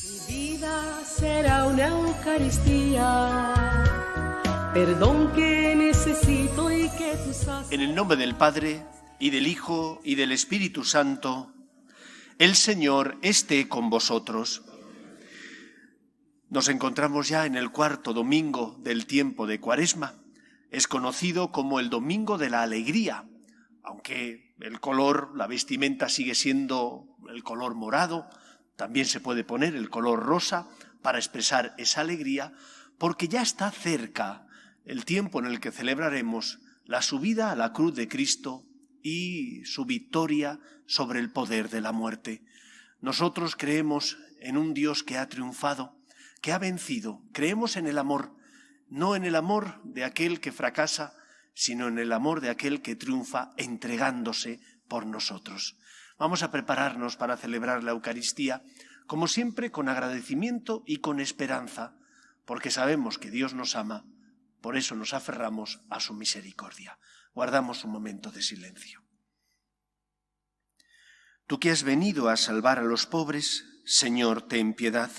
Mi vida será una Eucaristía, perdón que necesito y que tú sabes. En el nombre del Padre, y del Hijo, y del Espíritu Santo, el Señor esté con vosotros. Nos encontramos ya en el cuarto domingo del tiempo de Cuaresma. Es conocido como el Domingo de la Alegría, aunque el color, la vestimenta sigue siendo el color morado. También se puede poner el color rosa para expresar esa alegría, porque ya está cerca el tiempo en el que celebraremos la subida a la cruz de Cristo y su victoria sobre el poder de la muerte. Nosotros creemos en un Dios que ha triunfado, que ha vencido. Creemos en el amor, no en el amor de aquel que fracasa, sino en el amor de aquel que triunfa entregándose por nosotros. Vamos a prepararnos para celebrar la Eucaristía, como siempre, con agradecimiento y con esperanza, porque sabemos que Dios nos ama, por eso nos aferramos a su misericordia. Guardamos un momento de silencio. Tú que has venido a salvar a los pobres, Señor, ten piedad.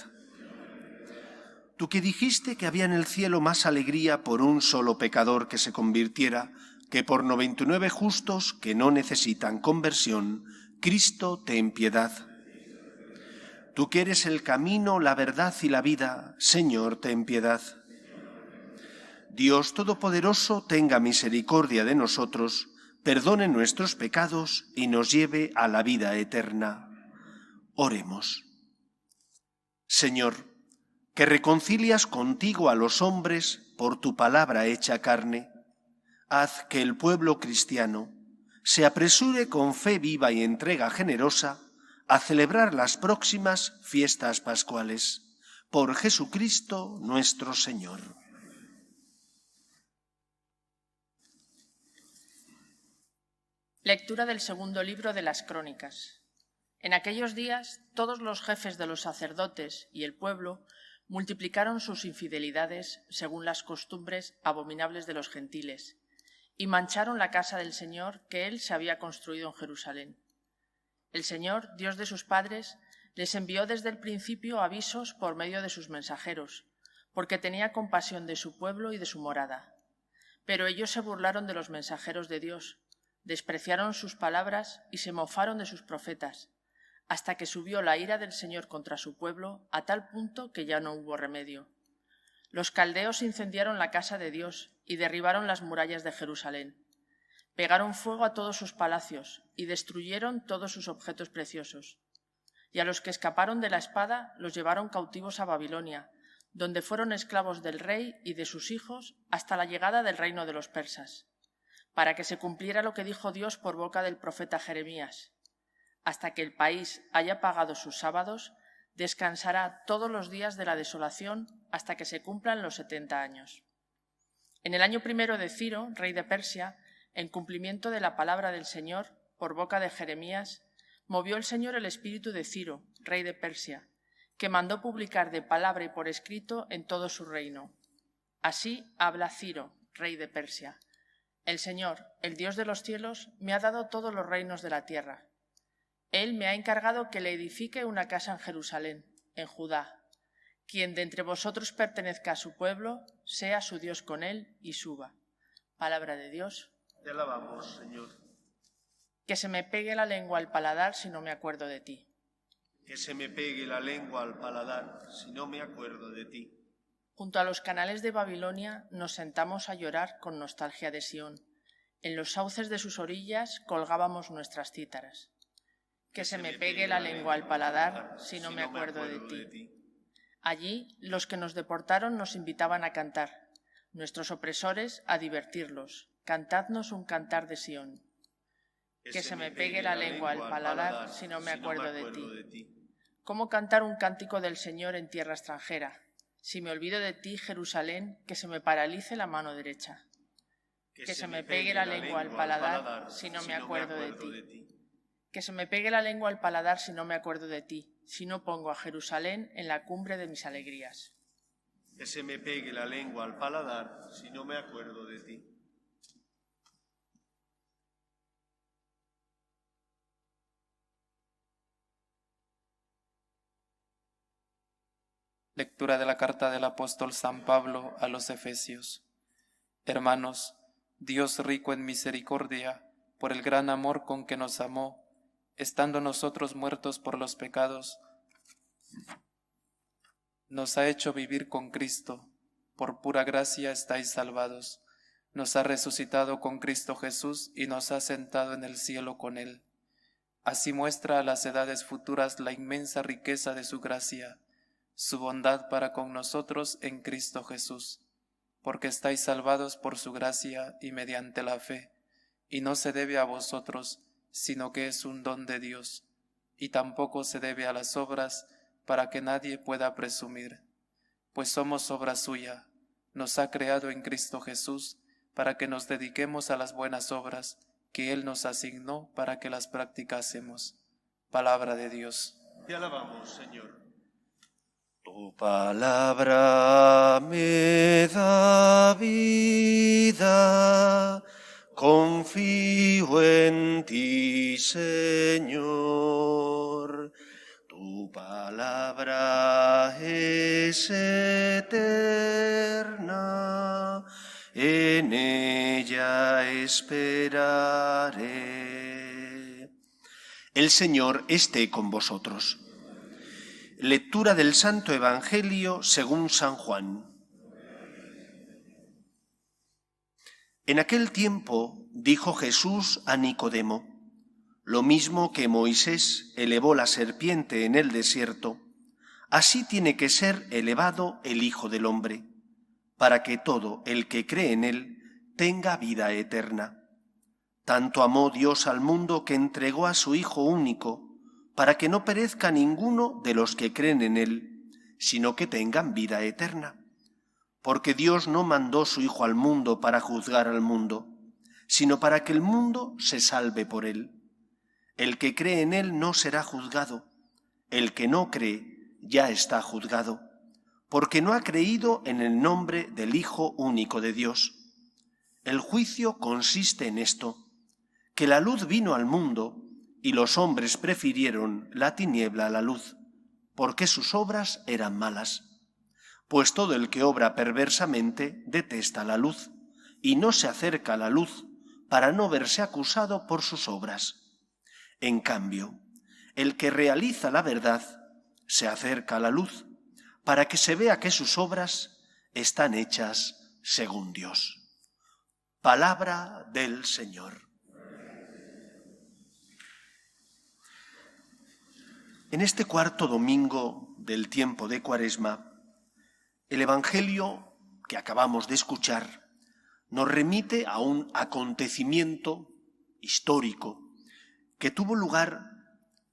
Tú que dijiste que había en el cielo más alegría por un solo pecador que se convirtiera que por 99 justos que no necesitan conversión, Cristo, ten piedad. Tú que eres el camino, la verdad y la vida, Señor, ten piedad. Dios Todopoderoso, tenga misericordia de nosotros, perdone nuestros pecados y nos lleve a la vida eterna. Oremos. Señor, que reconcilias contigo a los hombres por tu palabra hecha carne, haz que el pueblo cristiano se apresure con fe viva y entrega generosa a celebrar las próximas fiestas pascuales. Por Jesucristo nuestro Señor. Lectura del segundo libro de las Crónicas. En aquellos días, todos los jefes de los sacerdotes y el pueblo multiplicaron sus infidelidades según las costumbres abominables de los gentiles y mancharon la casa del Señor que Él se había construido en Jerusalén. El Señor, Dios de sus padres, les envió desde el principio avisos por medio de sus mensajeros, porque tenía compasión de su pueblo y de su morada. Pero ellos se burlaron de los mensajeros de Dios, despreciaron sus palabras y se mofaron de sus profetas, hasta que subió la ira del Señor contra su pueblo a tal punto que ya no hubo remedio. Los caldeos incendiaron la casa de Dios y derribaron las murallas de Jerusalén. Pegaron fuego a todos sus palacios y destruyeron todos sus objetos preciosos. Y a los que escaparon de la espada los llevaron cautivos a Babilonia, donde fueron esclavos del rey y de sus hijos hasta la llegada del reino de los persas, para que se cumpliera lo que dijo Dios por boca del profeta Jeremías. Hasta que el país haya pagado sus sábados, descansará todos los días de la desolación hasta que se cumplan los 70 años. En el año primero de Ciro, rey de Persia, en cumplimiento de la palabra del Señor, por boca de Jeremías, movió el Señor el espíritu de Ciro, rey de Persia, que mandó publicar de palabra y por escrito en todo su reino. Así habla Ciro, rey de Persia. El Señor, el Dios de los cielos, me ha dado todos los reinos de la tierra. Él me ha encargado que le edifique una casa en Jerusalén, en Judá. Quien de entre vosotros pertenezca a su pueblo, sea su Dios con él y suba. Palabra de Dios. Te alabamos, Señor. Que se me pegue la lengua al paladar si no me acuerdo de ti. Que se me pegue la lengua al paladar si no me acuerdo de ti. Junto a los canales de Babilonia nos sentamos a llorar con nostalgia de Sión. En los sauces de sus orillas colgábamos nuestras cítaras. Que se me pegue la lengua al paladar si no me acuerdo de ti. Allí los que nos deportaron nos invitaban a cantar, nuestros opresores a divertirlos. Cantadnos un cantar de Sión. Que se me pegue la lengua al paladar si no me acuerdo de ti. ¿Cómo cantar un cántico del Señor en tierra extranjera? Si me olvido de ti, Jerusalén, que se me paralice la mano derecha. Que se me pegue la lengua al paladar si no me acuerdo de ti. Que se me pegue la lengua al paladar si no me acuerdo de ti, si no pongo a Jerusalén en la cumbre de mis alegrías. Que se me pegue la lengua al paladar si no me acuerdo de ti. Lectura de la carta del apóstol San Pablo a los Efesios. Hermanos, Dios rico en misericordia, por el gran amor con que nos amó, estando nosotros muertos por los pecados, nos ha hecho vivir con Cristo. Por pura gracia estáis salvados. Nos ha resucitado con Cristo Jesús y nos ha sentado en el cielo con Él. Así muestra a las edades futuras la inmensa riqueza de su gracia, su bondad para con nosotros en Cristo Jesús, porque estáis salvados por su gracia y mediante la fe, y no se debe a vosotros, sino que es un don de Dios, y tampoco se debe a las obras, para que nadie pueda presumir. Pues somos obra suya, nos ha creado en Cristo Jesús, para que nos dediquemos a las buenas obras que Él nos asignó para que las practicásemos. Palabra de Dios. Te alabamos, Señor. Tu palabra me da vida, confío en ti, Señor. Tu palabra es eterna, en ella esperaré. El Señor esté con vosotros. Lectura del Santo Evangelio según San Juan. En aquel tiempo dijo Jesús a Nicodemo: lo mismo que Moisés elevó la serpiente en el desierto, así tiene que ser elevado el Hijo del Hombre, para que todo el que cree en él tenga vida eterna. Tanto amó Dios al mundo que entregó a su Hijo único, para que no perezca ninguno de los que creen en él, sino que tengan vida eterna. Porque Dios no mandó su Hijo al mundo para juzgar al mundo, sino para que el mundo se salve por él. El que cree en él no será juzgado, el que no cree ya está juzgado, porque no ha creído en el nombre del Hijo único de Dios. El juicio consiste en esto, que la luz vino al mundo y los hombres prefirieron la tiniebla a la luz, porque sus obras eran malas. Pues todo el que obra perversamente detesta la luz y no se acerca a la luz para no verse acusado por sus obras. En cambio, el que realiza la verdad se acerca a la luz para que se vea que sus obras están hechas según Dios. Palabra del Señor. En este cuarto domingo del tiempo de Cuaresma, el Evangelio que acabamos de escuchar nos remite a un acontecimiento histórico que tuvo lugar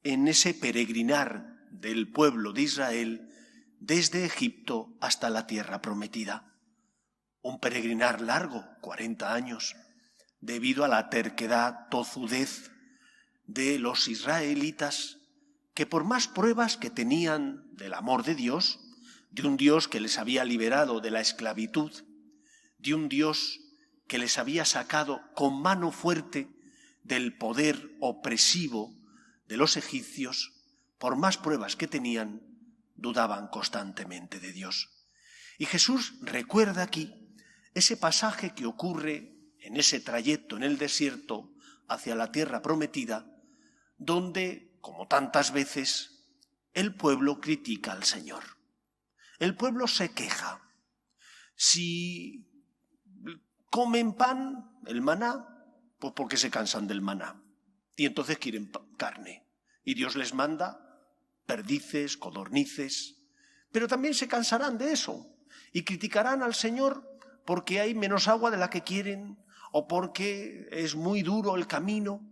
en ese peregrinar del pueblo de Israel desde Egipto hasta la tierra prometida. Un peregrinar largo, 40 años, debido a la terquedad, tozudez de los israelitas, que por más pruebas que tenían del amor de Dios, de un Dios que les había liberado de la esclavitud, de un Dios que les había sacado con mano fuerte del poder opresivo de los egipcios, por más pruebas que tenían, dudaban constantemente de Dios. Y Jesús recuerda aquí ese pasaje que ocurre en ese trayecto en el desierto hacia la tierra prometida, donde, como tantas veces, el pueblo critica al Señor. El pueblo se queja. Si comen pan, el maná, pues porque se cansan del maná. Y entonces quieren carne. Y Dios les manda perdices, codornices. Pero también se cansarán de eso. Y criticarán al Señor porque hay menos agua de la que quieren o porque es muy duro el camino.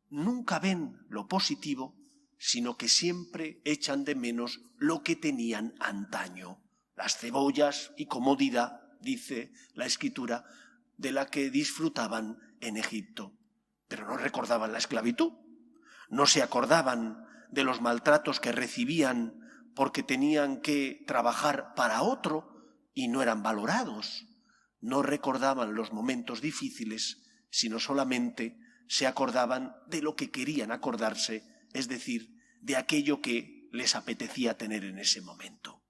Nunca ven lo positivo, sino que siempre echan de menos lo que tenían antaño. Las cebollas y comodidad, dice la Escritura, de la que disfrutaban en Egipto. Pero no recordaban la esclavitud, no se acordaban de los maltratos que recibían porque tenían que trabajar para otro y no eran valorados. No recordaban los momentos difíciles, sino solamente se acordaban de lo que querían acordarse, es decir, de aquello que les apetecía tener en ese momento.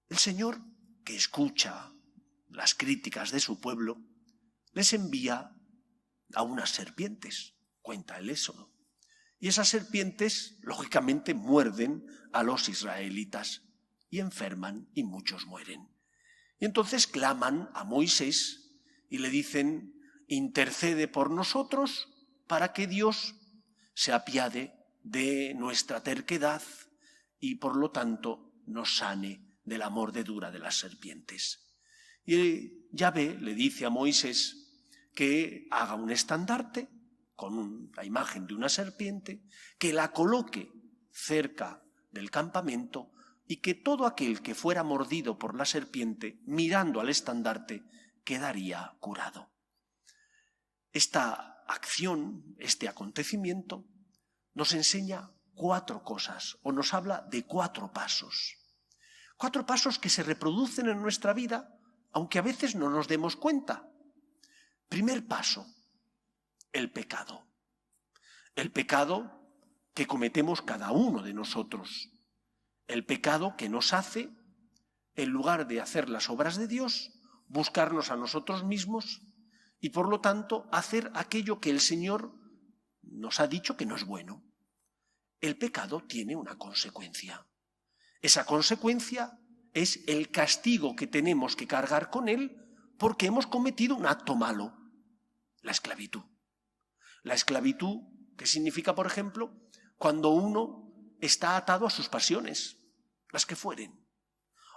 El Señor, que escucha las críticas de su pueblo, les envía a unas serpientes, cuenta el Éxodo. Y esas serpientes, lógicamente, muerden a los israelitas y enferman y muchos mueren. Y entonces claman a Moisés y le dicen: intercede por nosotros para que Dios se apiade de nuestra terquedad y por lo tanto nos sane de la mordedura de las serpientes. Y Yahvé le dice a Moisés que haga un estandarte con la imagen de una serpiente, que la coloque cerca del campamento y que todo aquel que fuera mordido por la serpiente, mirando al estandarte, quedaría curado. Esta acción, este acontecimiento, nos enseña 4 cosas, o nos habla de 4 pasos. 4 pasos que se reproducen en nuestra vida, aunque a veces no nos demos cuenta. Primer paso: el pecado. El pecado que cometemos cada uno de nosotros. El pecado que nos hace, en lugar de hacer las obras de Dios, buscarnos a nosotros mismos y por lo tanto hacer aquello que el Señor nos ha dicho que no es bueno. El pecado tiene una consecuencia. Esa consecuencia es el castigo que tenemos que cargar con él porque hemos cometido un acto malo: la esclavitud. La esclavitud, que significa, por ejemplo, cuando uno está atado a sus pasiones, las que fueren.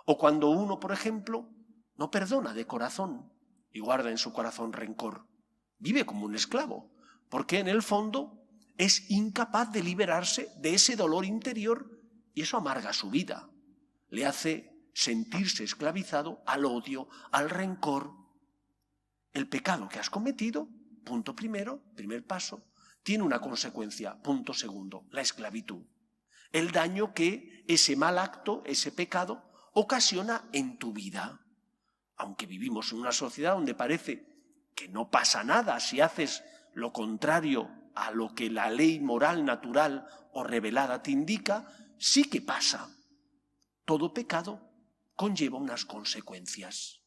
O cuando uno, por ejemplo, no perdona de corazón y guarda en su corazón rencor. Vive como un esclavo, porque en el fondo es incapaz de liberarse de ese dolor interior y eso amarga su vida. Le hace sentirse esclavizado al odio, al rencor. El pecado que has cometido, punto primero, primer paso, tiene una consecuencia, punto segundo: la esclavitud. El daño que ese mal acto, ese pecado, ocasiona en tu vida. Aunque vivimos en una sociedad donde parece que no pasa nada si haces lo contrario a lo que la ley moral, natural o revelada te indica, sí que pasa. Todo pecado conlleva unas consecuencias.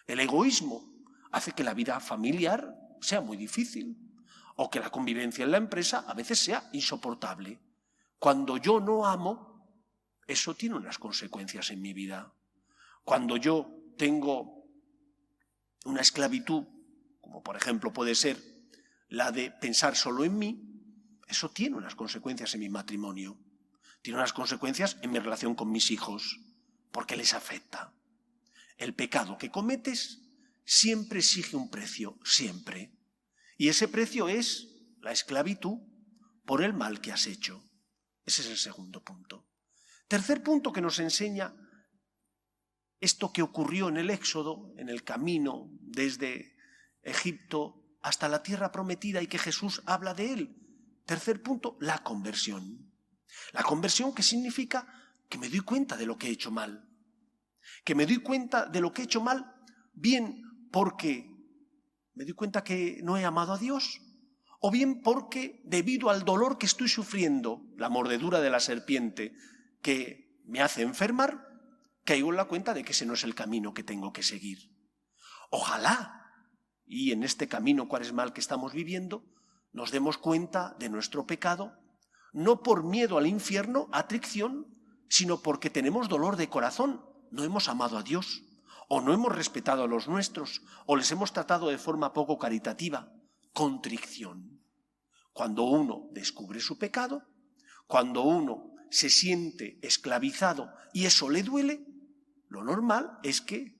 El egoísmo hace que la vida familiar sea muy difícil o que la convivencia en la empresa a veces sea insoportable. Cuando yo no amo, eso tiene unas consecuencias en mi vida. Cuando yo tengo una esclavitud, como por ejemplo puede ser la de pensar solo en mí, eso tiene unas consecuencias en mi matrimonio, tiene unas consecuencias en mi relación con mis hijos, porque les afecta. El pecado que cometes siempre exige un precio, siempre. Y ese precio es la esclavitud por el mal que has hecho. Ese es el segundo punto. Tercer punto que nos enseña esto que ocurrió en el Éxodo, en el camino desde Egipto hasta la tierra prometida y que Jesús habla de él. Tercer punto, la conversión. La conversión, que significa que me doy cuenta de lo que he hecho mal. Que me doy cuenta de lo que he hecho mal, bien porque me doy cuenta que no he amado a Dios, o bien porque debido al dolor que estoy sufriendo, la mordedura de la serpiente que me hace enfermar, caigo en la cuenta de que ese no es el camino que tengo que seguir. Ojalá, y en este camino cuaresmal que estamos viviendo, nos demos cuenta de nuestro pecado, no por miedo al infierno, atracción, sino porque tenemos dolor de corazón, no hemos amado a Dios, o no hemos respetado a los nuestros, o les hemos tratado de forma poco caritativa. Contrición. Cuando uno descubre su pecado, cuando uno se siente esclavizado y eso le duele, lo normal es que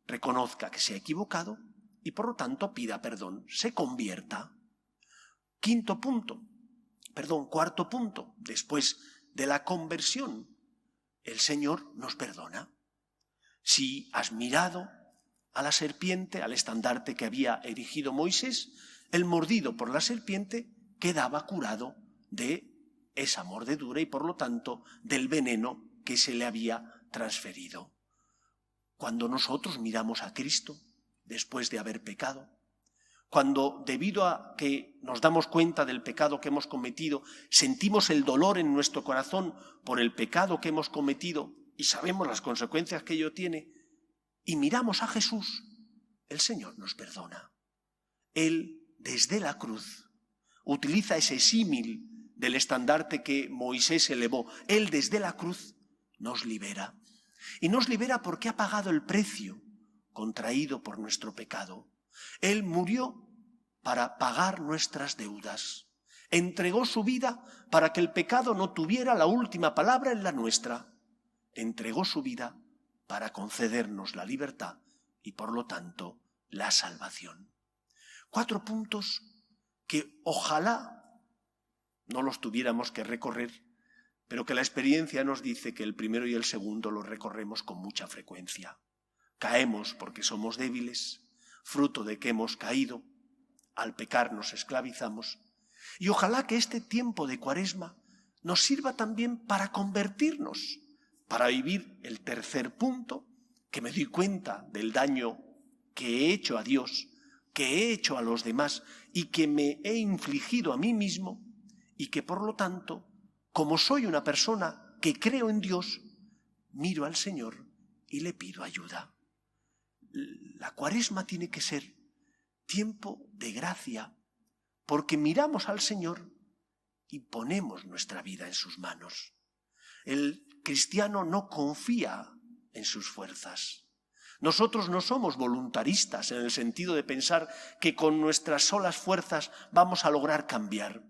reconozca que se ha equivocado y por lo tanto pida perdón, se convierta. Cuarto punto, después de la conversión, el Señor nos perdona. Si has mirado a la serpiente, al estandarte que había erigido Moisés, el mordido por la serpiente quedaba curado de esa mordedura y por lo tanto del veneno que se le había transferido. Cuando nosotros miramos a Cristo después de haber pecado, cuando debido a que nos damos cuenta del pecado que hemos cometido, sentimos el dolor en nuestro corazón por el pecado que hemos cometido y sabemos las consecuencias que ello tiene, y miramos a Jesús, el Señor nos perdona. Él, desde la cruz, utiliza ese símil del estandarte que Moisés elevó. Él, desde la cruz, nos libera. Y nos libera porque ha pagado el precio contraído por nuestro pecado. Él murió para pagar nuestras deudas. Entregó su vida para que el pecado no tuviera la última palabra en la nuestra. Entregó su vida para concedernos la libertad y, por lo tanto, la salvación. 4 puntos que ojalá no los tuviéramos que recorrer, pero que la experiencia nos dice que el primero y el segundo los recorremos con mucha frecuencia. Caemos porque somos débiles, fruto de que hemos caído, al pecar nos esclavizamos, y ojalá que este tiempo de Cuaresma nos sirva también para convertirnos, para vivir el tercer punto, que me doy cuenta del daño que he hecho a Dios, que he hecho a los demás y que me he infligido a mí mismo, y que por lo tanto, como soy una persona que creo en Dios, miro al Señor y le pido ayuda. La Cuaresma tiene que ser tiempo de gracia, porque miramos al Señor y ponemos nuestra vida en sus manos. El cristiano no confía en sus fuerzas. Nosotros no somos voluntaristas en el sentido de pensar que con nuestras solas fuerzas vamos a lograr cambiar.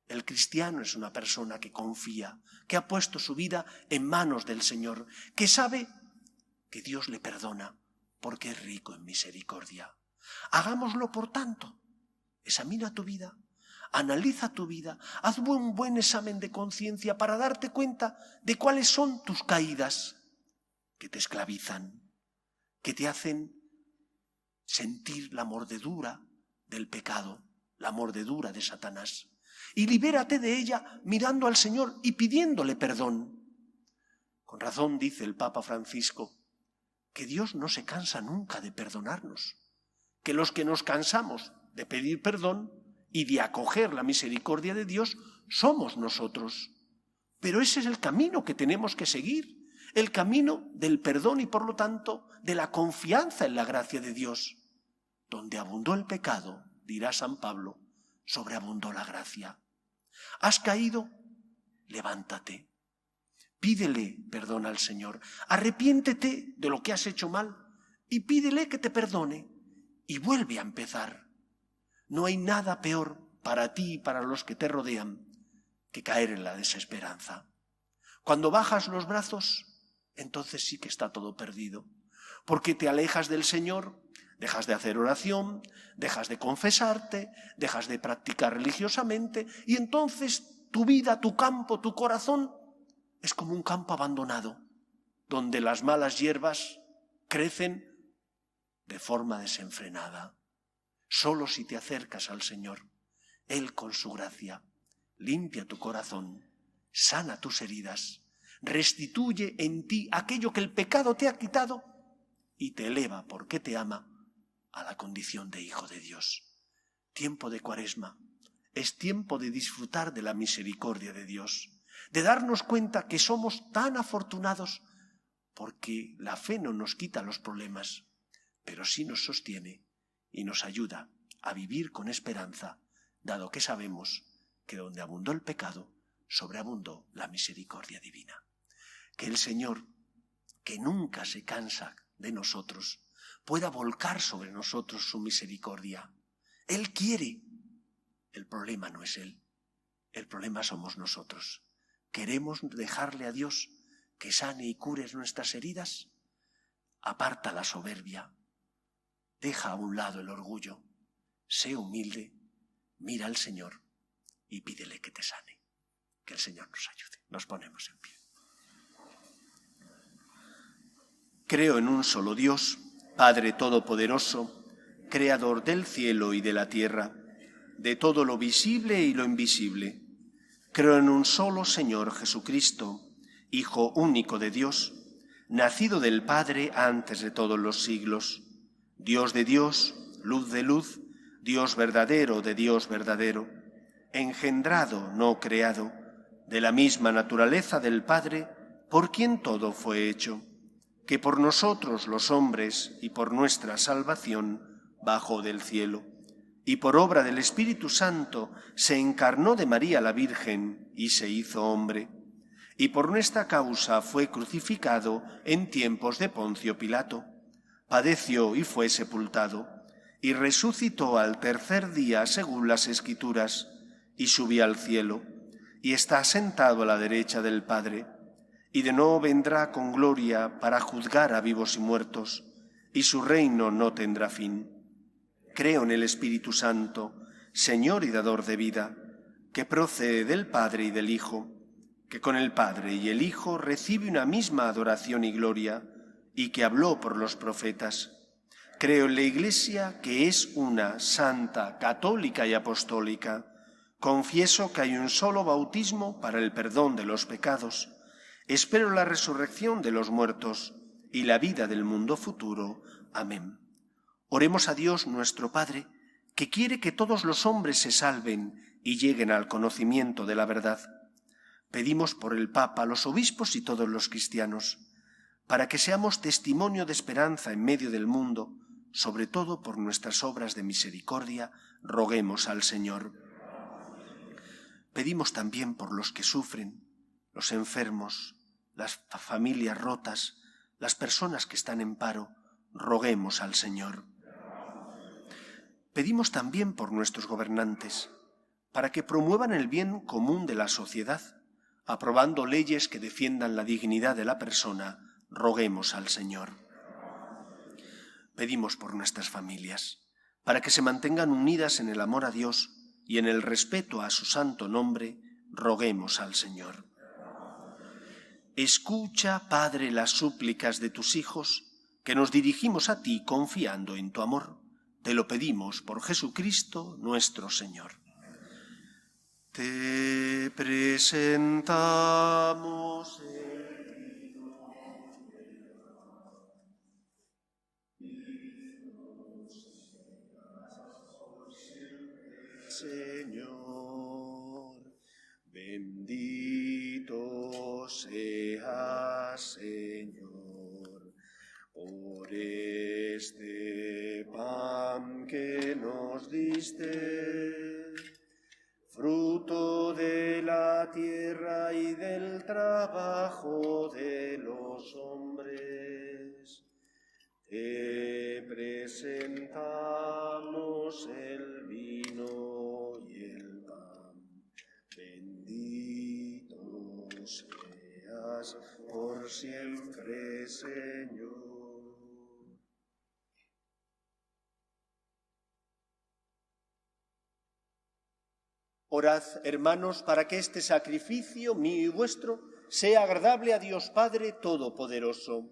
El cristiano es una persona que confía, que ha puesto su vida en manos del Señor, que sabe que Dios le perdona porque es rico en misericordia. Hagámoslo, por tanto. Examina tu vida, analiza tu vida, haz un buen examen de conciencia para darte cuenta de cuáles son tus caídas que te esclavizan, que te hacen sentir la mordedura del pecado, la mordedura de Satanás. Y libérate de ella mirando al Señor y pidiéndole perdón. Con razón dice el Papa Francisco que Dios no se cansa nunca de perdonarnos, que los que nos cansamos de pedir perdón y de acoger la misericordia de Dios somos nosotros. Pero ese es el camino que tenemos que seguir, el camino del perdón y, por lo tanto, de la confianza en la gracia de Dios. Donde abundó el pecado, dirá San Pablo, sobreabundó la gracia. ¿Has caído? Levántate. Pídele perdón al Señor. Arrepiéntete de lo que has hecho mal y pídele que te perdone y vuelve a empezar. No hay nada peor para ti y para los que te rodean que caer en la desesperanza. Cuando bajas los brazos, entonces sí que está todo perdido, porque te alejas del Señor, dejas de hacer oración, dejas de confesarte, dejas de practicar religiosamente, y entonces tu vida, tu campo, tu corazón es como un campo abandonado, donde las malas hierbas crecen de forma desenfrenada. Solo si te acercas al Señor, Él con su gracia limpia tu corazón, sana tus heridas, restituye en ti aquello que el pecado te ha quitado y te eleva, porque te ama, a la condición de hijo de Dios. Tiempo de Cuaresma es tiempo de disfrutar de la misericordia de Dios, de darnos cuenta que somos tan afortunados porque la fe no nos quita los problemas, pero sí nos sostiene y nos ayuda a vivir con esperanza, dado que sabemos que donde abundó el pecado, sobreabundó la misericordia divina. Que el Señor, que nunca se cansa de nosotros, pueda volcar sobre nosotros su misericordia. Él quiere. El problema no es Él, el problema somos nosotros. ¿Queremos dejarle a Dios que sane y cure nuestras heridas? Aparta la soberbia, deja a un lado el orgullo, sé humilde, mira al Señor y pídele que te sane. Que el Señor nos ayude. Nos ponemos en pie. Creo en un solo Dios, Padre Todopoderoso, Creador del cielo y de la tierra, de todo lo visible y lo invisible. Creo en un solo Señor Jesucristo, Hijo único de Dios, nacido del Padre antes de todos los siglos, Dios de Dios, luz de luz, Dios verdadero de Dios verdadero, engendrado, no creado, de la misma naturaleza del Padre, por quien todo fue hecho, que por nosotros los hombres y por nuestra salvación bajó del cielo, y por obra del Espíritu Santo se encarnó de María la Virgen y se hizo hombre, y por nuestra causa fue crucificado en tiempos de Poncio Pilato, padeció y fue sepultado, y resucitó al tercer día según las Escrituras, y subió al cielo, y está sentado a la derecha del Padre, y de nuevo vendrá con gloria para juzgar a vivos y muertos, y su reino no tendrá fin. Creo en el Espíritu Santo, Señor y dador de vida, que procede del Padre y del Hijo, que con el Padre y el Hijo recibe una misma adoración y gloria, y que habló por los profetas. Creo en la Iglesia, que es una, santa, católica y apostólica. Confieso que hay un solo bautismo para el perdón de los pecados. Espero la resurrección de los muertos y la vida del mundo futuro. Amén. Oremos a Dios nuestro Padre, que quiere que todos los hombres se salven y lleguen al conocimiento de la verdad. Pedimos por el Papa, los obispos y todos los cristianos, para que seamos testimonio de esperanza en medio del mundo, sobre todo por nuestras obras de misericordia, roguemos al Señor. Pedimos también por los que sufren, los enfermos, las familias rotas, las personas que están en paro, roguemos al Señor. Pedimos también por nuestros gobernantes, para que promuevan el bien común de la sociedad, aprobando leyes que defiendan la dignidad de la persona, roguemos al Señor. Pedimos por nuestras familias, para que se mantengan unidas en el amor a Dios y en el respeto a su santo nombre, roguemos al Señor. Escucha, Padre, las súplicas de tus hijos, que nos dirigimos a ti confiando en tu amor. Te lo pedimos por Jesucristo nuestro Señor. Te presentamos Señor, bendito seas, Señor, por este pan que nos diste, fruto de la tierra y del trabajo de los hombres. Te presentamos el vino y el pan. Bendito seas por siempre, Señor. Orad, hermanos, para que este sacrificio mío y vuestro sea agradable a Dios Padre Todopoderoso.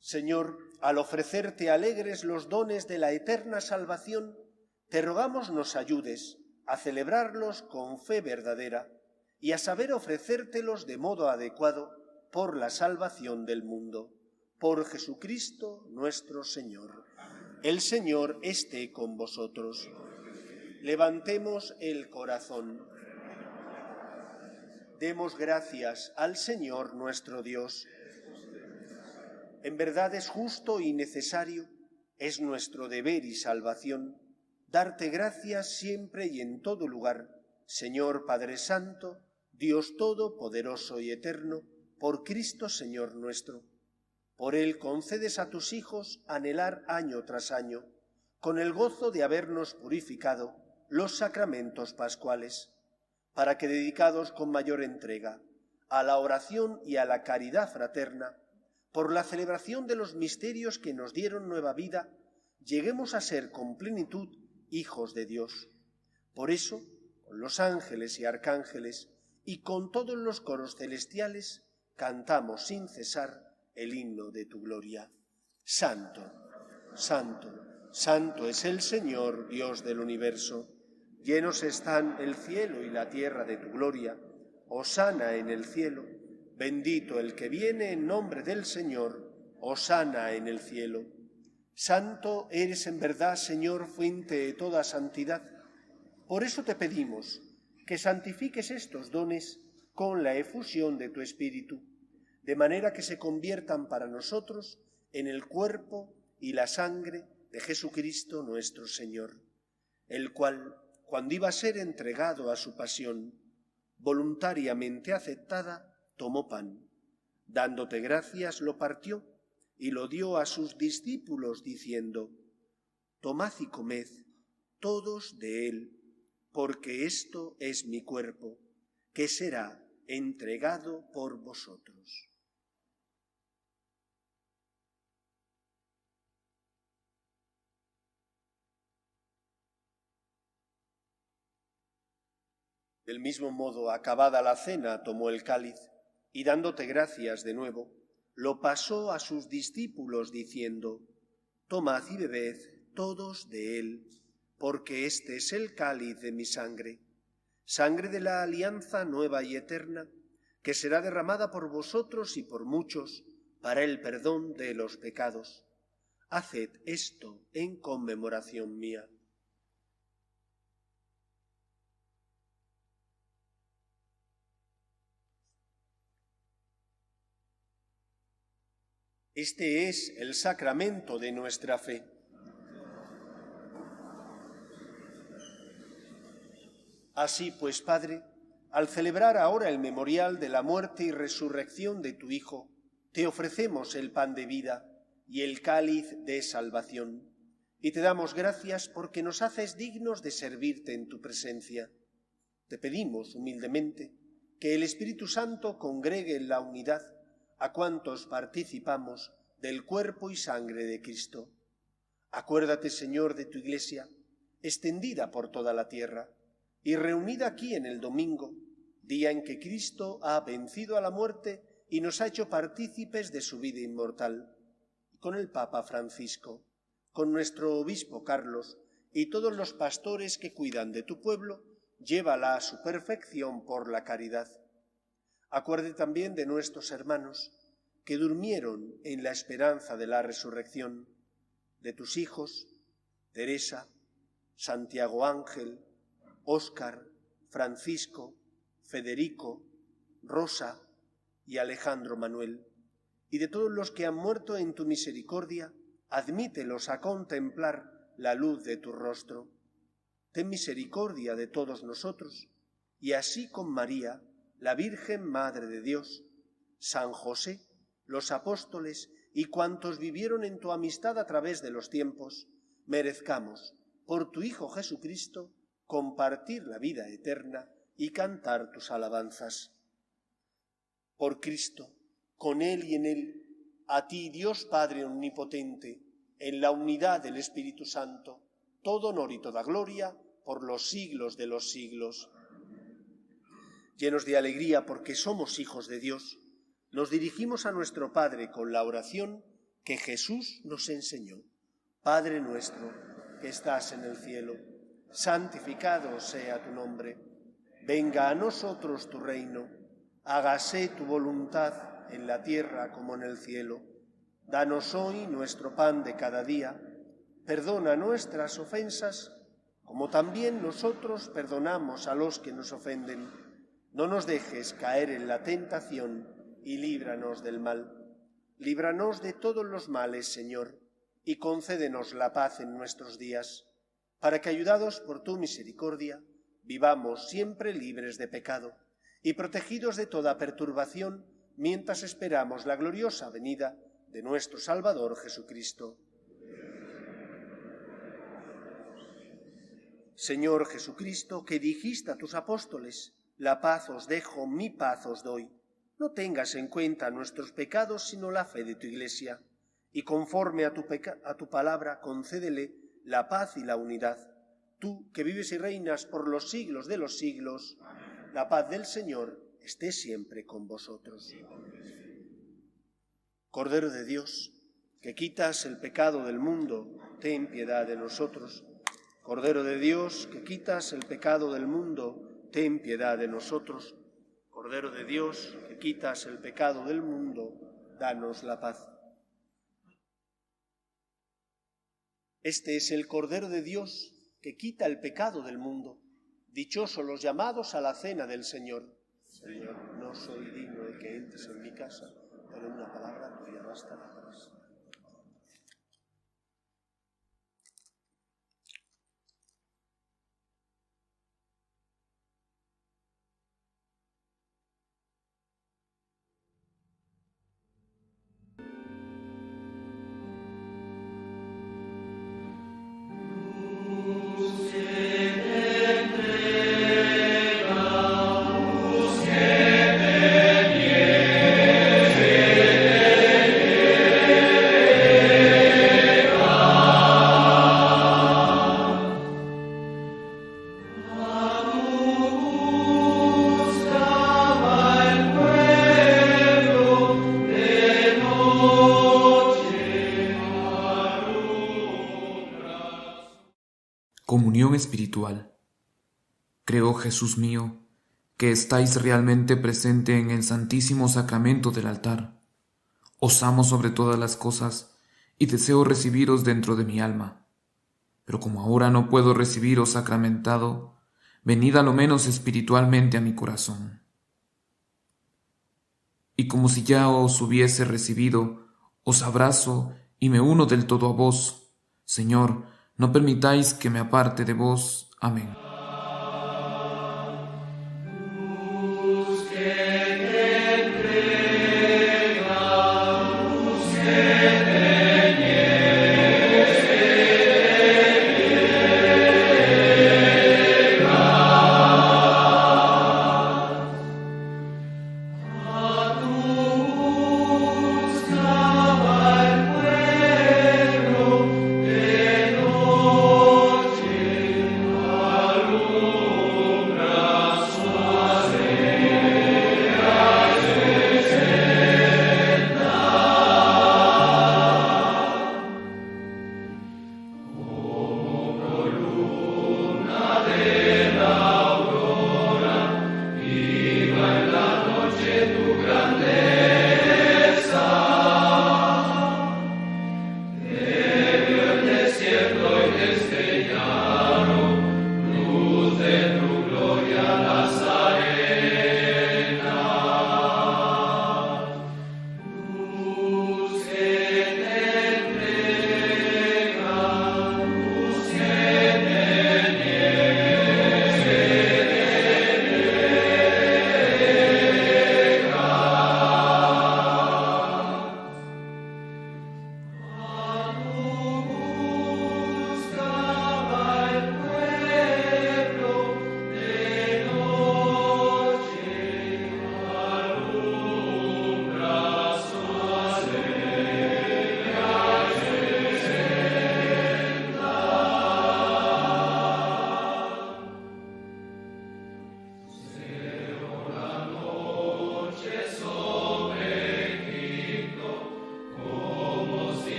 Señor, al ofrecerte alegres los dones de la eterna salvación, te rogamos nos ayudes a celebrarlos con fe verdadera y a saber ofrecértelos de modo adecuado por la salvación del mundo. Por Jesucristo nuestro Señor. El Señor esté con vosotros. Levantemos el corazón. Demos gracias al Señor nuestro Dios. En verdad es justo y necesario, es nuestro deber y salvación, darte gracias siempre y en todo lugar, Señor Padre Santo, Dios Todopoderoso y Eterno, por Cristo Señor nuestro. Por Él concedes a tus hijos anhelar año tras año, con el gozo de habernos purificado, los sacramentos pascuales, para que, dedicados con mayor entrega a la oración y a la caridad fraterna, por la celebración de los misterios que nos dieron nueva vida, lleguemos a ser con plenitud hijos de Dios. Por eso, con los ángeles y arcángeles y con todos los coros celestiales, cantamos sin cesar el himno de tu gloria. Santo, santo, santo es el Señor, Dios del universo. Llenos están el cielo y la tierra de tu gloria. Hosana en el cielo. Bendito el que viene en nombre del Señor. Hosana en el cielo. Santo eres en verdad, Señor, fuente de toda santidad. Por eso te pedimos que santifiques estos dones con la efusión de tu Espíritu, de manera que se conviertan para nosotros en el cuerpo y la sangre de Jesucristo nuestro Señor, el cual, cuando iba a ser entregado a su pasión, voluntariamente aceptada, tomó pan, dándote gracias, lo partió y lo dio a sus discípulos, diciendo: Tomad y comed todos de él, porque esto es mi cuerpo, que será entregado por vosotros. Del mismo modo, acabada la cena, tomó el cáliz, y dándote gracias de nuevo, lo pasó a sus discípulos, diciendo: Tomad y bebed todos de él, porque este es el cáliz de mi sangre, sangre de la alianza nueva y eterna, que será derramada por vosotros y por muchos para el perdón de los pecados. Haced esto en conmemoración mía. Este es el sacramento de nuestra fe. Así pues, Padre, al celebrar ahora el memorial de la muerte y resurrección de tu Hijo, te ofrecemos el pan de vida y el cáliz de salvación, y te damos gracias porque nos haces dignos de servirte en tu presencia. Te pedimos humildemente que el Espíritu Santo congregue en la unidad a cuantos participamos del cuerpo y sangre de Cristo. Acuérdate, Señor, de tu Iglesia, extendida por toda la tierra, y reunida aquí en el domingo, día en que Cristo ha vencido a la muerte y nos ha hecho partícipes de su vida inmortal, con el Papa Francisco, con nuestro obispo Carlos y todos los pastores que cuidan de tu pueblo, llévala a su perfección por la caridad. Acuerde también de nuestros hermanos que durmieron en la esperanza de la resurrección, de tus hijos, Teresa, Santiago Ángel, Óscar, Francisco, Federico, Rosa y Alejandro Manuel, y de todos los que han muerto en tu misericordia, admítelos a contemplar la luz de tu rostro. Ten misericordia de todos nosotros, y así con María, la Virgen Madre de Dios, San José, los apóstoles y cuantos vivieron en tu amistad a través de los tiempos, merezcamos, por tu Hijo Jesucristo, compartir la vida eterna y cantar tus alabanzas. Por Cristo, con Él y en Él, a ti, Dios Padre Omnipotente, en la unidad del Espíritu Santo, todo honor y toda gloria por los siglos de los siglos. Llenos de alegría porque somos hijos de Dios, nos dirigimos a nuestro Padre con la oración que Jesús nos enseñó. Padre nuestro, que estás en el cielo, santificado sea tu nombre. Venga a nosotros tu reino. Hágase tu voluntad en la tierra como en el cielo. Danos hoy nuestro pan de cada día. Perdona nuestras ofensas, como también nosotros perdonamos a los que nos ofenden. No nos dejes caer en la tentación y líbranos del mal. Líbranos de todos los males, Señor, y concédenos la paz en nuestros días, para que, ayudados por tu misericordia, vivamos siempre libres de pecado y protegidos de toda perturbación, mientras esperamos la gloriosa venida de nuestro Salvador Jesucristo. Señor Jesucristo, que dijiste a tus apóstoles: la paz os dejo, mi paz os doy. No tengas en cuenta nuestros pecados, sino la fe de tu Iglesia, y conforme a tu palabra, concédele la paz y la unidad. Tú, que vives y reinas por los siglos de los siglos, la paz del Señor esté siempre con vosotros. Cordero de Dios, que quitas el pecado del mundo, ten piedad de nosotros. Cordero de Dios, que quitas el pecado del mundo, ten piedad de nosotros. Cordero de Dios, que quitas el pecado del mundo, danos la paz. Este es el Cordero de Dios que quita el pecado del mundo. Dichosos los llamados a la cena del Señor. Señor, no soy digno de que entres en mi casa, pero una palabra tuya bastará para eso. Comunión espiritual. Creo, Jesús mío, que estáis realmente presente en el Santísimo Sacramento del altar. Os amo sobre todas las cosas y deseo recibiros dentro de mi alma. Pero como ahora no puedo recibiros sacramentado, venid a lo menos espiritualmente a mi corazón. Y como si ya os hubiese recibido, os abrazo y me uno del todo a vos. Señor, no permitáis que me aparte de vos. Amén. Comunión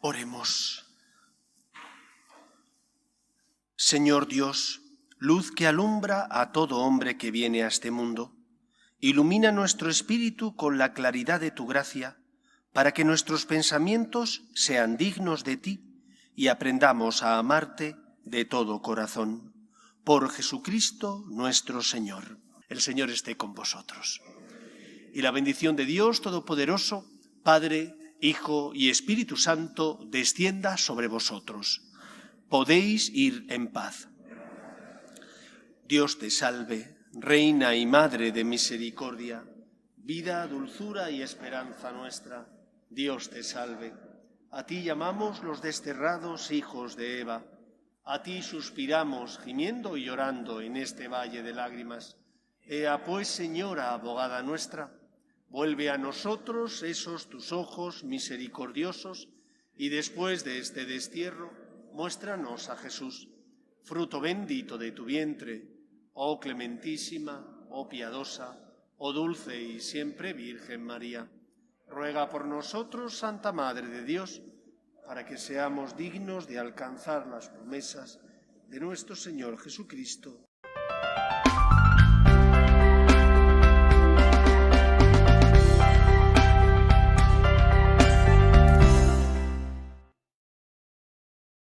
Oremos. Señor Dios, luz que alumbra a todo hombre que viene a este mundo, ilumina nuestro espíritu con la claridad de tu gracia, para que nuestros pensamientos sean dignos de ti y aprendamos a amarte de todo corazón. Por Jesucristo nuestro Señor. El Señor esté con vosotros. Y la bendición de Dios Todopoderoso, Padre, Hijo y Espíritu Santo, descienda sobre vosotros. Podéis ir en paz. Dios te salve, Reina y Madre de misericordia, vida, dulzura y esperanza nuestra. Dios te salve. A ti llamamos los desterrados hijos de Eva. A ti suspiramos, gimiendo y llorando en este valle de lágrimas. Ea pues, Señora, abogada nuestra, vuelve a nosotros esos tus ojos misericordiosos y después de este destierro, muéstranos a Jesús, fruto bendito de tu vientre, oh clementísima, oh piadosa, oh dulce y siempre Virgen María. Ruega por nosotros, Santa Madre de Dios, para que seamos dignos de alcanzar las promesas de nuestro Señor Jesucristo.